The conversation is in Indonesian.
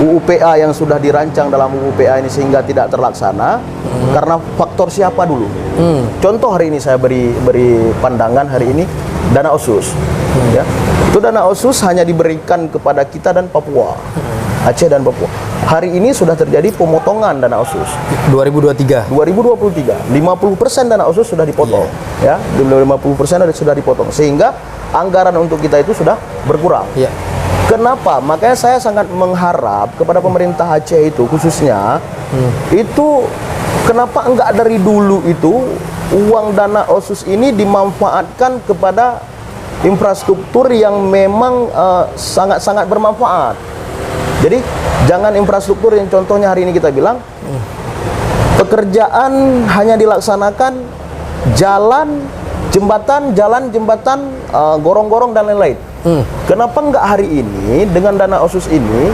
UU-PA yang sudah dirancang dalam UU-PA ini sehingga tidak terlaksana karena faktor siapa dulu. Contoh hari ini saya beri pandangan hari ini dana OSUS. Ya. Itu dana OSUS hanya diberikan kepada kita dan Papua. Aceh dan Papua. Hari ini sudah terjadi pemotongan dana OSUS. 2023. 2023, 50% dana OSUS sudah dipotong. Ya, 50% sudah dipotong. Sehingga anggaran untuk kita itu sudah berkurang. Kenapa? Makanya saya sangat mengharap kepada pemerintah Aceh itu khususnya itu kenapa enggak dari dulu itu uang dana OSUS ini dimanfaatkan kepada infrastruktur yang memang sangat-sangat bermanfaat. Jadi jangan infrastruktur yang contohnya hari ini kita bilang pekerjaan hanya dilaksanakan jalan, jembatan, gorong-gorong dan lain-lain. Kenapa enggak hari ini dengan dana OSUS ini